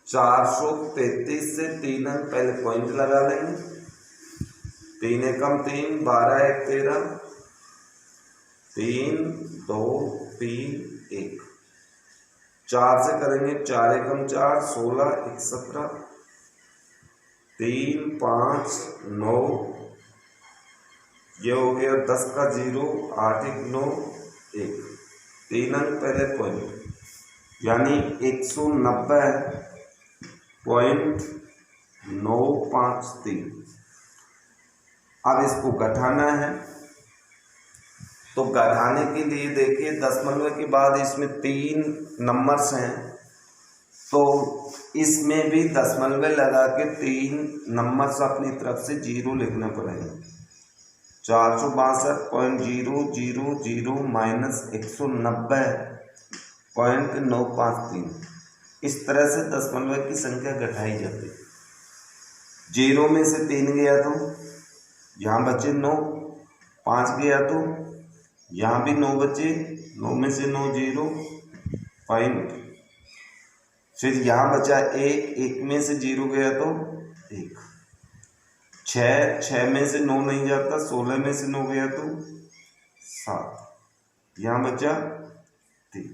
433 से 3 अंक पहले पॉइंट लगा लेंगे। 3 एकम 3 12 1 13 3 2 3 1 4 से करेंगे, 4 एकम 4, 16 1 17, 3 5 9, ये हो गया 10 का 0, 8 1 9 1, 3 अंक पहले पॉइंट, यानी 190.953। अब इसको घटाना है, तो घटाने के लिए देखिए दशमलव के बाद इसमें 3 नंबर्स हैं, तो इसमें भी दशमलव लगा के 3 नंबर्स अपनी तरफ से 0 लिखना पड़ेगा। 462.000 माइनस 190.953, इस तरह से दशमलव की संख्या घटाई जाती है। 0 में से 3 गया तो यहाँ बचे 9, 5 गया तो यहाँ भी 9 बचे, 9 में से 9 0 पॉइंट, फिर यहाँ बचा 1, 1 में से 0 गया तो 1, 6 में से 9 नहीं जाता, 16 में से 9 गया तो 7, यहाँ बचा 3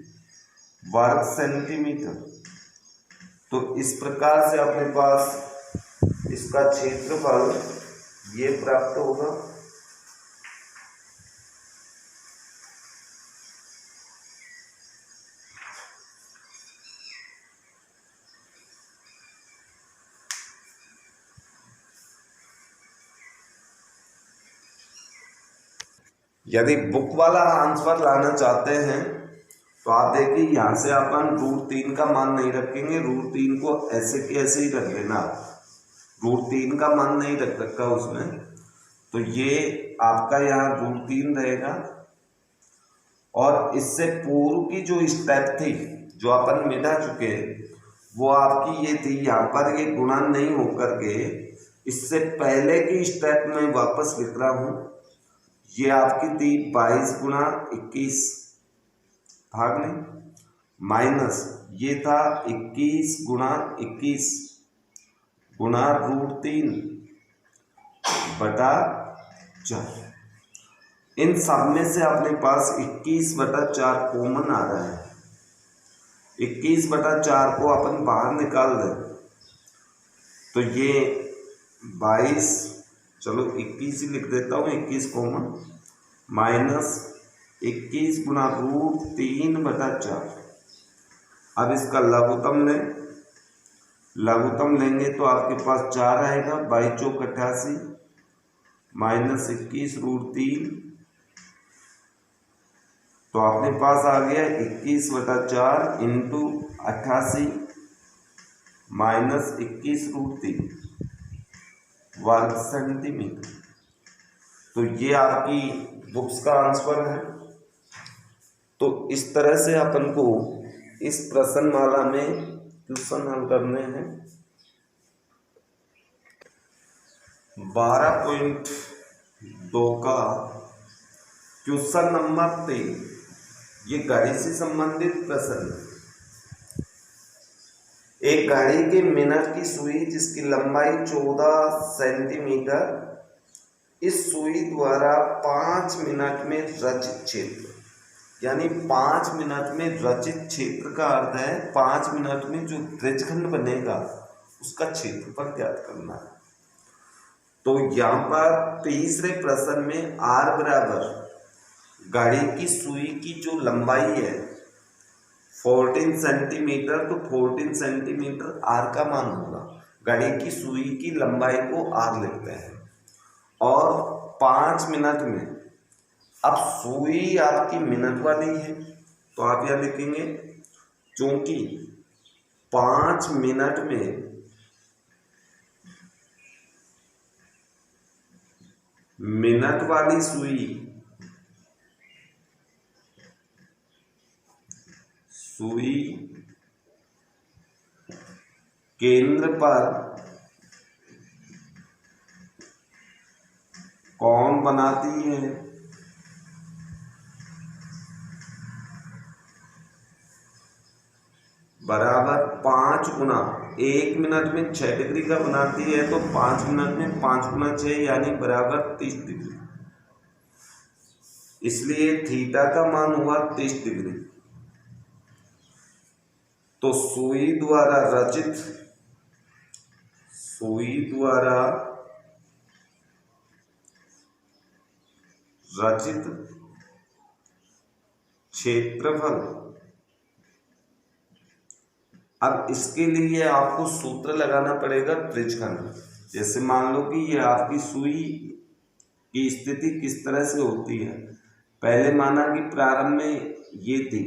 वर्ग सेंटीमीटर। तो इस प्रकार से अपने पास इसका क्षेत्रफल ये प्राप्त होगा। यदि बुक वाला आंसर लाना चाहते हैं तो आप देखिए यहाँ से अपन √3 का मान नहीं रखेंगे, √3 को ऐसे के ऐसे ही रख लेना, √3 का मान नहीं रख रखा उसमें, तो ये आपका यहाँ √3 रहेगा। और इससे पूर्व की जो स्टेप थी जो अपन मिटा चुके, वो आपकी ये थी, यहाँ पर ये गुणा नहीं होकर के इससे पहले की स्टेप में वापस लिख रहा हूँ, ये आपकी थी 22 गुणा 21 भाग में, माइनस ये था 21 गुणा 21 गुणा √3 बटा 4। इन सब में से अपने पास 21 बटा 4 कॉमन आ रहा है, 21 बटा 4 को अपन बाहर निकाल दें तो ये 22, चलो 21 ही लिख देता हूँ, 21 कॉमन, माइनस 21 गुणा √3 बटा 4। अब इसका लघुत्तम लें, लघुत्तम लेंगे तो आपके पास 4 आएगा, 22 चौक 88 माइनस 21 √3, तो अपने पास आ गया 21 बटा 4 इंटू 88 माइनस 21 √3 वर्ग सेंटीमीटर। तो ये आपकी बुक्स का आंसर है। तो इस तरह से अपन को इस प्रश्नमाला में क्वेश्चन हल करने हैं। 12.2 का क्वेश्चन नंबर 3, ये घड़ी से संबंधित प्रश्न। एक घड़ी के मिनट की सुई जिसकी लंबाई 14 सेंटीमीटर, इस सुई द्वारा 5 मिनट में रचित क्षेत्र, यानी 5 मिनट में रचित क्षेत्र का अर्थ है 5 मिनट में जो त्रिज्यखंड बनेगा उसका क्षेत्रफल ज्ञात करना है। तो यहाँ पर तीसरे प्रश्न में r बराबर घड़ी की सुई की जो लंबाई है 14 सेंटीमीटर, तो 14 सेंटीमीटर r का मान होगा। घड़ी की सुई की लंबाई को r लिखते हैं और 5 मिनट में, अब सुई आपकी मिनट वाली है तो आप यह लिखेंगे क्योंकि 5 मिनट में मिनट वाली सुई केंद्र पर कौन बनाती है, बराबर 5 गुना 1 मिनट में 6 डिग्री का बनाती है, तो 5 मिनट में 5 गुना 6 यानी बराबर 30 डिग्री। इसलिए थीटा का मान हुआ 30 डिग्री। तो सुई द्वारा रचित क्षेत्रफल। अब इसके लिए आपको सूत्र लगाना पड़ेगा त्रिज्यखंड। जैसे मान लो कि ये आपकी सुई की स्थिति किस तरह से होती है। पहले माना कि प्रारंभ में ये थी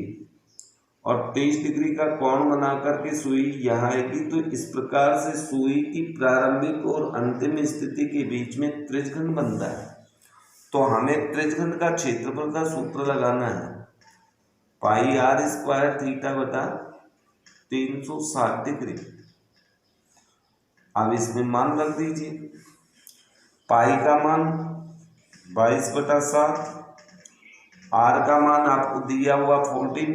और 30 डिग्री का कोण बना करके सुई यहाँ आएगी, तो इस प्रकार से सुई की प्रारंभिक और अंतिम स्थिति के बीच में त्रिज्यखंड बनता है। तो हमें त्रिज्यखंड का क्षेत्रफल का सूत्र लगाना है, पाई आर स्क्वायर थीटा बटा 360 डिग्री। अब इसमें मान रख दीजिए, पाई का मान 22/7, आर का मान आपको दिया हुआ 14,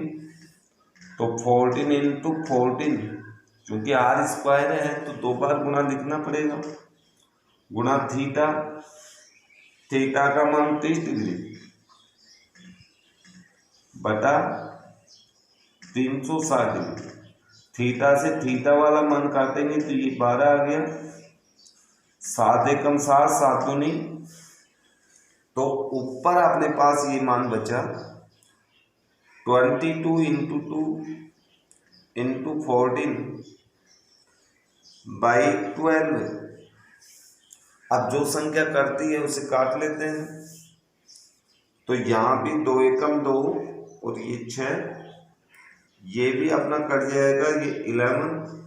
तो 14 इंटू 14, क्योंकि आर स्क्वायर है तो 2 बार गुणा लिखना पड़ेगा, गुणा थीटा, थीटा का मान 30 डिग्री बटा 360 डिग्री। थीटा से थीटा वाला मान काटेंगे तो ये 12 आ गया, 7 एकम 7, 7 दूनी, तो ऊपर अपने पास ये मान बचा 22 इंटू 2 इंटू 14/12। अब जो संख्या करती है उसे काट लेते हैं, तो यहाँ भी 2 एकम 2 और ये 6, ये भी अपना कट जाएगा, ये 11,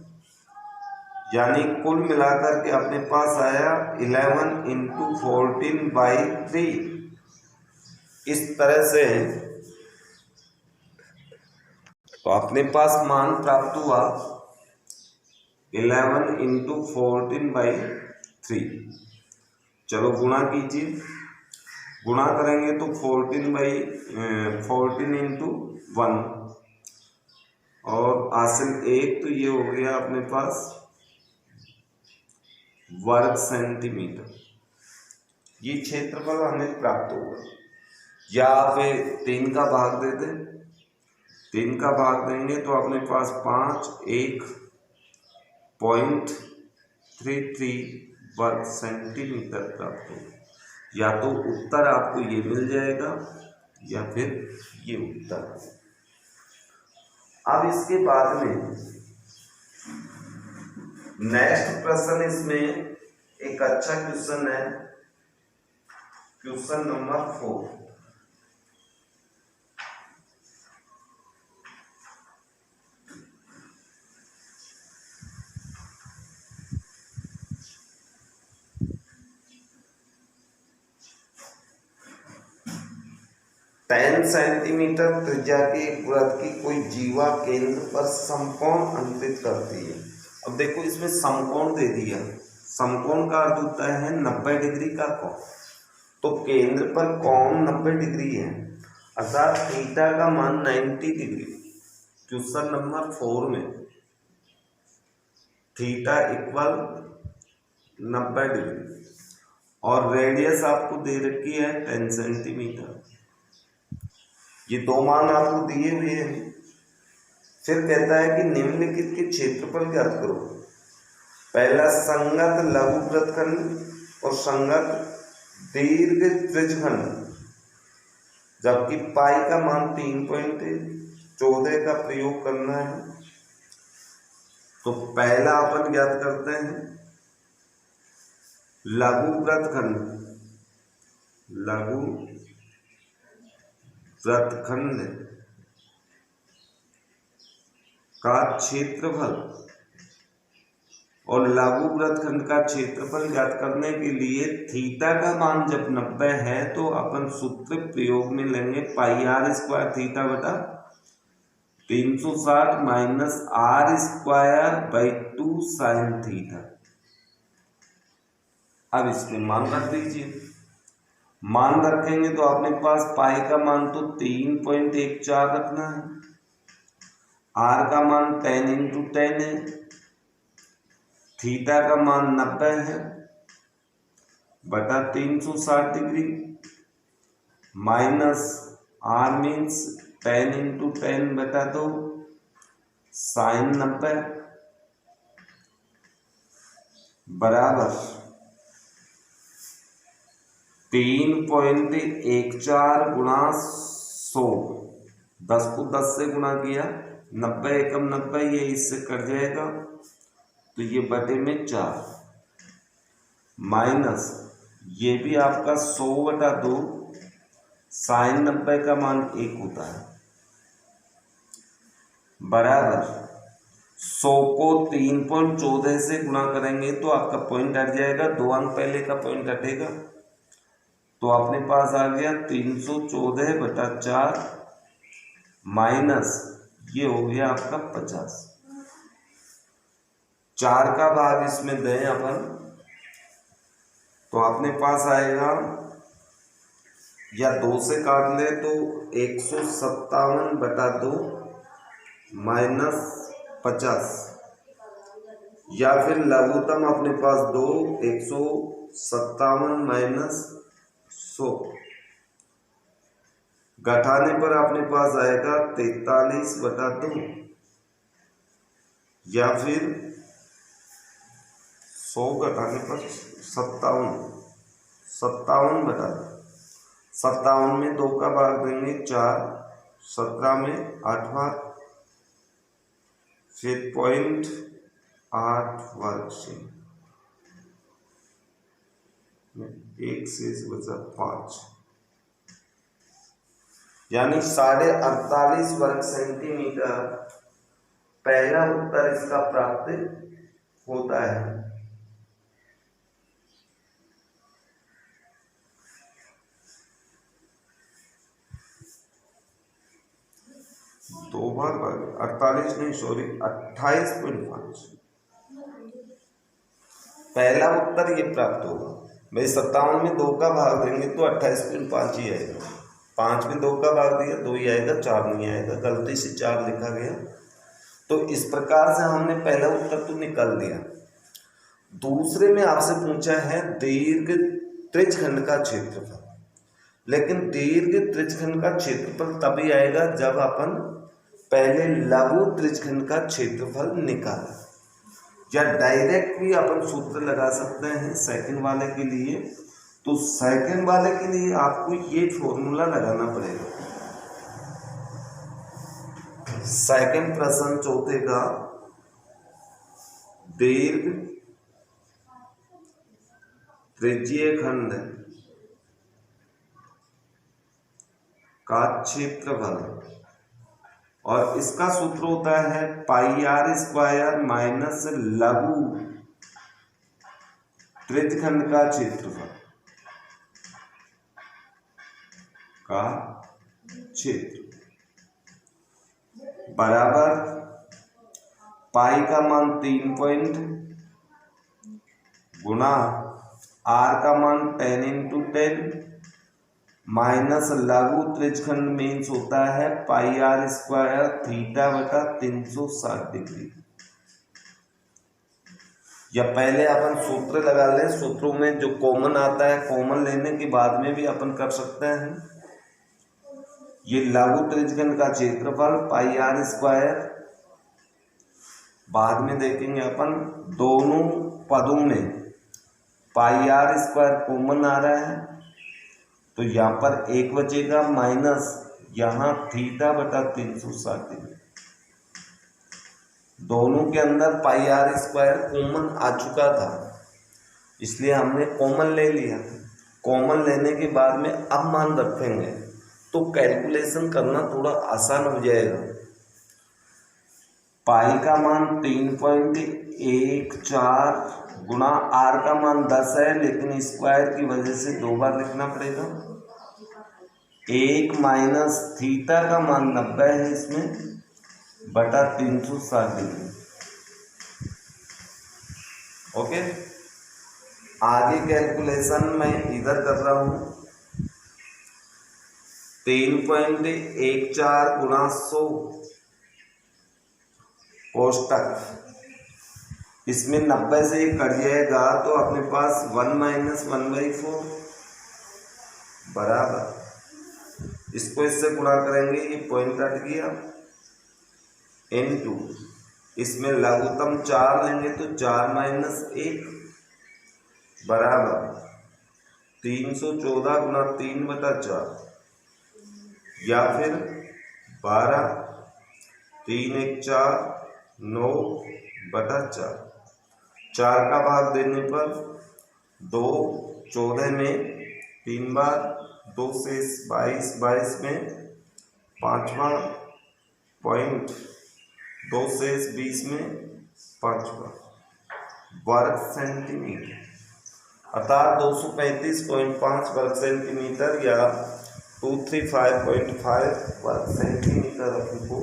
यानी कुल मिलाकर के अपने पास आया 11 इंटू 14/3। इस तरह से तो अपने पास मान प्राप्त हुआ 11 इंटू 14/3। चलो गुणा कीजिए, गुणा करेंगे तो 14 इंटू 1 और हासिल 1, तो ये हो गया अपने पास वर्ग सेंटीमीटर। ये क्षेत्रफल हमें प्राप्त होगा। या आप 3 का भाग दे दें, 3 का भाग देंगे तो अपने पास 5.33 वर्ग सेंटीमीटर प्राप्त होगा। या तो उत्तर आपको ये मिल जाएगा या फिर ये उत्तर। अब इसके बाद में नेक्स्ट प्रश्न, इसमें एक अच्छा क्वेश्चन है, क्वेश्चन नंबर 4। टेन सेंटीमीटर त्रिज्या के एक वृत्त की कोई जीवा केंद्र पर समकोण अंकित करती है। अब देखो इसमें समकोण दे दिया, समकोण का अर्थ होता है 90 डिग्री का कोण। तो केंद्र पर कोण 90 डिग्री है, अर्थात थीटा का मान 90 डिग्री। क्वेश्चन नंबर 4 में थीटा इक्वल 90 डिग्री और रेडियस आपको दे रखी है 10 सेंटीमीटर। ये दो मान आपको दिए हुए हैं। फिर कहता है कि निम्नलिखित के क्षेत्रफल ज्ञात करो। पहला संगत लघु वृत्तखंड और संगत दीर्घ त्रिज्यखंड, जबकि पाई का मान 3.14 का प्रयोग करना है। तो पहला अपन ज्ञात करते हैं लघु वृत्तखंड, लघु वृत्तखंड का क्षेत्रफल। और लघु वृत्तखंड का क्षेत्रफल ज्ञात करने के लिए थीटा का मान जब 90 है तो अपन सूत्र प्रयोग में लेंगे पाई आर स्क्वायर थीटा बटा 360 minus R square by 2 sine theta. अब इसमें मान रख दीजिए, मान रखेंगे तो अपने पास पाई का मान तो 3.14 रखना है, आर का मान 10 इंटू 10 है, थीटा का मान 90 है बटा 360 degree minus R means 10 into 10 बटा 2 साइन 90 बराबर 3.14 गुणा 100, 10 को 10 से गुणा किया, 90 एकम 90, ये इससे कट जाएगा तो ये बटे में 4 माइनस ये भी आपका 100/2, साइन 90 का मान 1 होता है, बराबर 100 को 3.14 से गुणा करेंगे तो आपका पॉइंट हट जाएगा, 2 अंक पहले का पॉइंट हटेगा, तो अपने पास आ गया 314/4 माइनस ये हो गया आपका 50। 4 का भाग इसमें दें अपन तो अपने पास आएगा, या 2 से काट ले तो 157/2 माइनस 50, या फिर लघुत्तम अपने पास 2, 157 माइनस 100, घटाने पर अपने पास आएगा 43/2, या फिर 100 घटाने पर 57 में 2 का भाग देंगे 4, 17 में 8 भाग, फिर 0.8 वर्ग से 1 से बचा 5, यानी 48.5 वर्ग सेंटीमीटर पहला उत्तर इसका प्राप्त होता है। दो बार 48 नहीं, सॉरी 28.5 पहला उत्तर ये प्राप्त होगा। भाई 57 में 2 का भाग देंगे तो 28.5 ही आएगा, 5 में 2 का भाग दिया 2 ही आएगा, 4 नहीं आएगा, गलती से 4 लिखा गया। तो इस प्रकार से हमने पहला उत्तर तो निकाल दिया। दूसरे में आपसे पूछा है दीर्घ त्रिज्यखंड का क्षेत्रफल, लेकिन दीर्घ त्रिज्यखंड का क्षेत्रफल तभी आएगा जब अपन पहले लघु त्रिज्यखंड का क्षेत्रफल निकालें, या डायरेक्ट भी अपन सूत्र लगा सकते हैं सेकंड वाले के लिए। तो सेकंड वाले के लिए आपको ये फॉर्मूला लगाना पड़ेगा। सेकंड प्रश्न चौथे का, दीर्घ त्रिज्यीय खंड का क्षेत्रफल, और इसका सूत्र होता है πr² माइनस लघु त्रिज्यखंड का क्षेत्रफल का क्षेत्र बराबर पाई का मान 3 पॉइंट गुणा r का मान 10 × 10 माइनस लघु त्रिज्यखंड मीन्स होता है πr² θ/360 डिग्री। या पहले अपन सूत्र लगा लें, सूत्रों में जो कॉमन आता है कॉमन लेने के बाद में भी अपन कर सकते हैं। ये लघु त्रिज्यखंड का क्षेत्रफल πr², बाद में देखेंगे अपन दोनों पदों में πr² कॉमन आ रहा है तो यहाँ पर 1 बचेगा, माइनस यहाँ θ/360 डिग्री। दोनों के अंदर πr² कॉमन आ चुका था, इसलिए हमने कॉमन ले लिया। कॉमन लेने के बाद में अब मान रखेंगे तो कैलकुलेशन करना थोड़ा आसान हो जाएगा। पाई का मान 3.14 गुणा r का मान 10 है, लेकिन स्क्वायर की वजह से 2 बार लिखना पड़ेगा। 1 माइनस थीटा का मान 90 है इसमें बटा 360 डिग्री। ओके, आगे कैलकुलेशन मैं इधर कर रहा हूं। 3.14 गुणा 100 कोष्टक, इसमें 90 से कट जाएगा तो अपने पास 1 माइनस 1/4 बराबर, इसको इससे गुणा करेंगे, ये पॉइंट कट गया, इनटू इसमें लघुत्तम 4 लेंगे तो 4 माइनस 1 बराबर 314 गुना 3/4 या फिर 12 3 1 4 9/4। 4 का भाग देने पर 2 14 में 3 बार 2 से 22 22 में 5वां पॉइंट 2 से 20 में 5वां वर्ग सेंटीमीटर अर्थात 235.5 वर्ग सेंटीमीटर या 235.5 वर्ग सेंटीमीटर अपने को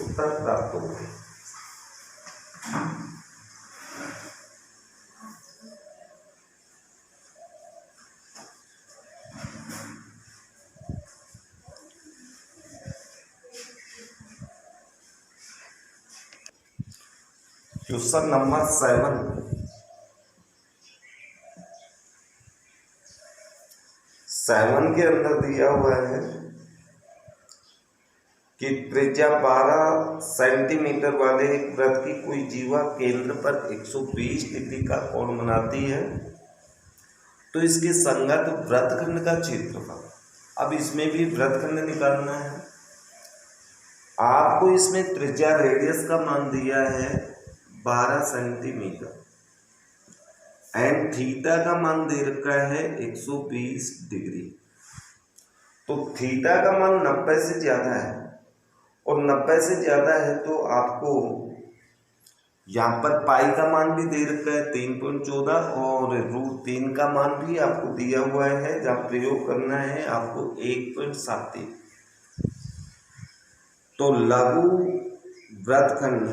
उत्तर प्राप्त होगा। क्वेश्चन नंबर 7 के अंदर दिया हुआ है कि त्रिज्या 12 सेंटीमीटर वाले एक वृत्त की कोई जीवा केंद्र पर 120 डिग्री का कोण बनाती है तो इसके संगत वृत्तखंड का क्षेत्रफल। अब इसमें भी वृत्तखंड निकालना है। आपको इसमें त्रिज्या रेडियस का मान दिया है 12 सेंटीमीटर एंड थीटा का मान दे रखा है 120 डिग्री। तो थीटा का मान 90 से ज़्यादा है और 90 से ज़्यादा है तो आपको यहाँ पर पाई का मान भी दे रखा है 3.14 और √3 का मान भी आपको दिया हुआ है। जहाँ प्रयोग करना है आपको 1.73। तो लघु वृत्तखंड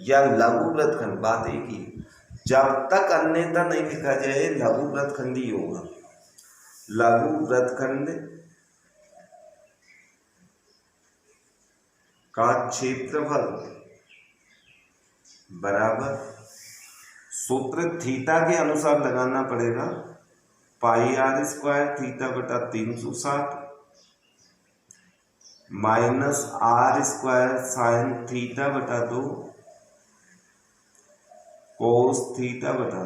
या लघु वृत्तखंड बात एक ही, जब तक अन्यथा नहीं लिखा जाए लघु वृत्तखंड ही होगा। लघु वृत्तखंड का क्षेत्रफल बराबर सूत्र थीटा के अनुसार लगाना पड़ेगा πr² θ/360 -r² sin θ/2 cos θ/2।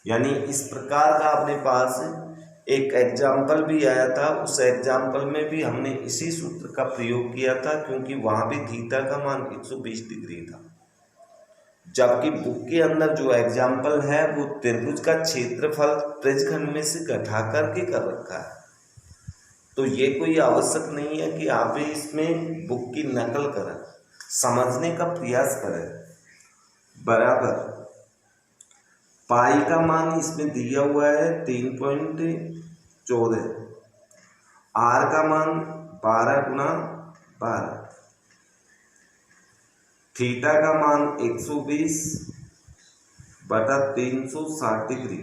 यानी इस प्रकार का अपने पास एक एग्जाम्पल भी आया था। उस एग्जाम्पल में भी हमने इसी सूत्र का प्रयोग किया था क्योंकि वहाँ भी थीटा का मान 120 डिग्री था। जबकि बुक के अंदर जो एग्जाम्पल है वो त्रिभुज का क्षेत्रफल त्रिज्यखंड में से घटा करके कर रखा है। तो ये कोई आवश्यक नहीं है कि आप इसमें बुक की नकल करें, समझने का प्रयास करें। बराबर पाई का मान इसमें दिया हुआ है 3.14, आर का मान 12 गुना 12, थीटा का मान 120/360 डिग्री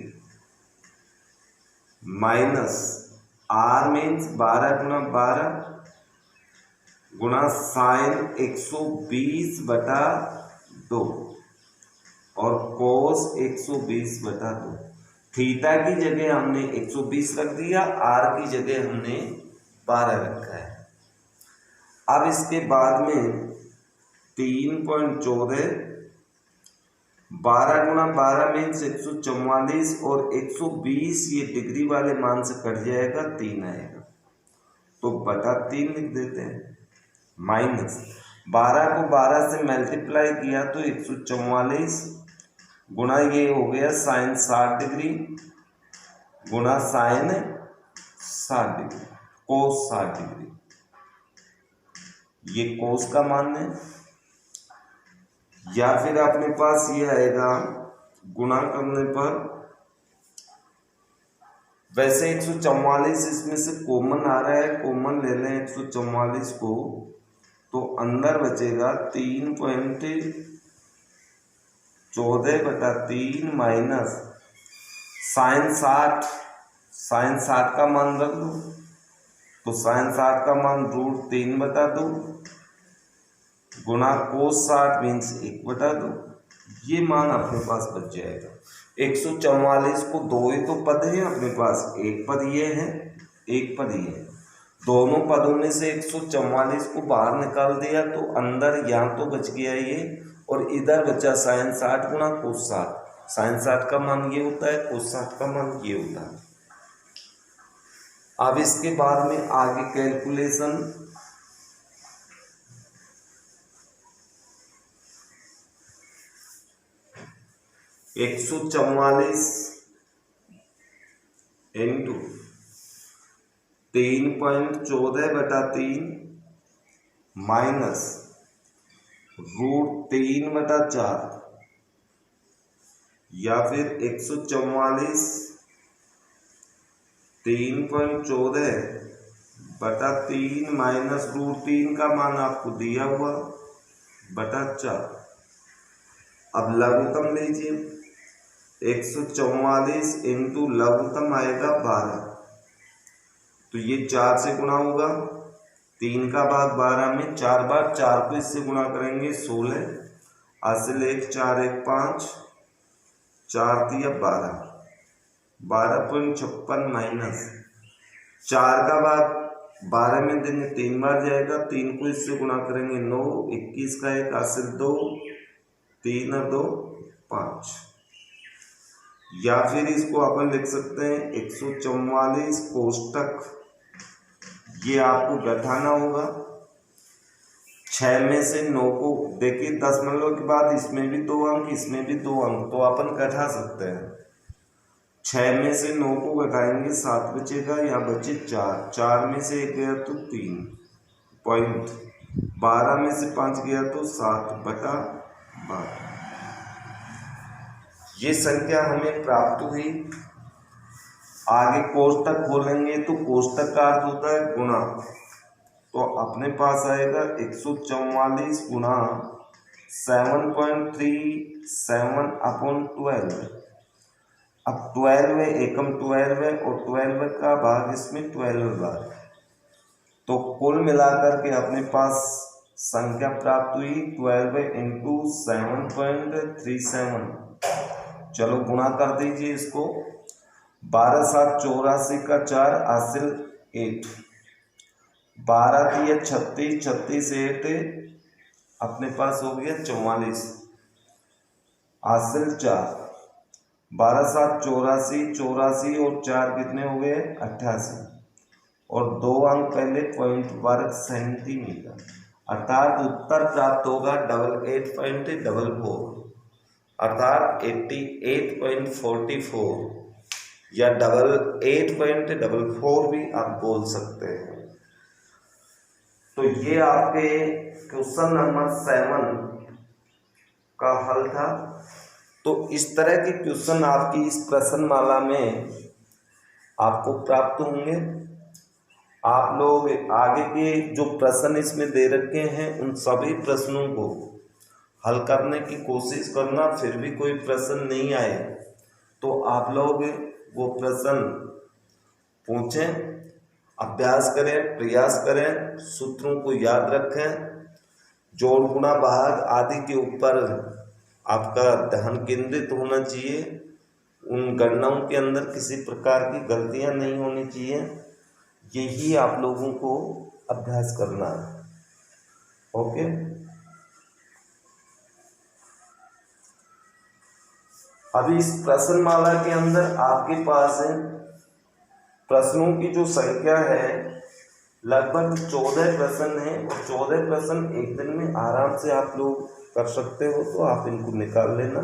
माइनस आर मीन्स 12 गुना 12 गुणा साइन 120/2 और कोस 120/2। थीटा की जगह हमने 120 रख दिया, आर की जगह हमने 12 रखा है। अब इसके बाद में 3.14 12 गुना 12 मीन्स 144 और 120 ये डिग्री वाले मान से कट जाएगा 3 आएगा तो /3 लिख देते हैं। माइनस 12 को 12 से मल्टीप्लाई किया तो 144 गुणा ये हो गया साइन 60 डिग्री गुणा साइन 60 डिग्री कोस 60 डिग्री। ये कोस का मान है। या फिर अपने पास ये आएगा गुणा करने पर, वैसे 144 इसमें से कॉमन आ रहा है, कॉमन ले लें 144 को तो अंदर बचेगा 3.14/3 माइनस साइन 60 का मान रख दो तो साइन 60 का मान √3/2 गुणा कोस 60 मीन्स 1/2। ये मान अपने पास बच जाएगा। 144 को 2 ही तो पद है अपने पास, एक पद ये है एक पद ये है। दोनों पदों में से 144 को बाहर निकाल दिया तो अंदर यहाँ तो बच गया ये, और इधर बचा साइन 60 गुणा कोस 60। साइन 60 का मान ये होता है, कोस 60 का मान ये होता है। अब इसके बाद में आगे कैलकुलेशन, एक 144 इंटू 3.14/3 माइनस √3/4, या फिर 144 3.14/3 माइनस √3 का मान आपको दिया हुआ बटा 4। अब लघुत्तम लीजिए, 144 इंटू लघुत्तम आएगा 12, तो ये 4 से गुणा होगा, 3 का भाग 12 में 4 बार, 4 को इससे गुणा करेंगे 16, हासिल 1 4 1 5, 4 दिया 12, 12.56 माइनस 4 का भाग 12 में देंगे 3 बार जाएगा, 3 को इससे गुणा करेंगे 9, 21 का 1 हासिल 2, 3 और 2 5, या फिर इसको अपन लिख सकते हैं 144 कोष्टक, ये आपको घटाना होगा 6 में से 9 को, देखिए दशमलव के बाद इसमें भी 2 अंक, इसमें भी 2 अंक, तो अपन घटा सकते हैं। 6 में से 9 को घटाएंगे 7 बचेगा, यहाँ बचे 4, 4 में से 1 गया तो 3 पॉइंट, 12 में से 5 गया तो 7/12। ये संख्या हमें प्राप्त हुई। आगे कोष्टक खोलेंगे तो कोष्टक का अर्थ होता है गुणा, तो अपने पास आएगा 144 गुणा 7.37/12। अब 12 है, एकम 12 है, और 12 का भाग इसमें 12 बार, तो कुल मिलाकर के अपने पास संख्या प्राप्त हुई 12 इंटू 7.37। चलो गुणा कर दीजिए इसको, 12 7 84 का 4 हासिल 8, 12 दिया 36, 36 8 अपने पास हो गया 44 हासिल 4, 12 7 84, 84 और 4 कितने हो गए 88, और 2 अंक पहले पॉइंट वर्ग सेंटीमीटर, अर्थात उत्तर प्राप्त होगा 88.44, अर्थात 88.44 या 88.44 भी आप बोल सकते हैं। तो ये आपके क्वेश्चन नंबर 7 का हल था। तो इस तरह के क्वेश्चन आपकी इस प्रश्नमाला में आपको प्राप्त होंगे। आप लोग आगे के जो प्रश्न इसमें दे रखे हैं उन सभी प्रश्नों को हल करने की कोशिश करना, फिर भी कोई प्रश्न नहीं आए तो आप लोग वो प्रश्न पूछें, अभ्यास करें, प्रयास करें, सूत्रों को याद रखें, जोड़ गुणा भाग आदि के ऊपर आपका ध्यान केंद्रित होना चाहिए। उन गणनाओं के अंदर किसी प्रकार की गलतियां नहीं होनी चाहिए, यही आप लोगों को अभ्यास करना है। ओके, अभी इस प्रश्नमाला के अंदर आपके पास प्रश्नों की जो संख्या है लगभग 14 प्रश्न है, और 14 प्रश्न एक दिन में आराम से आप लोग कर सकते हो, तो आप इनको निकाल लेना।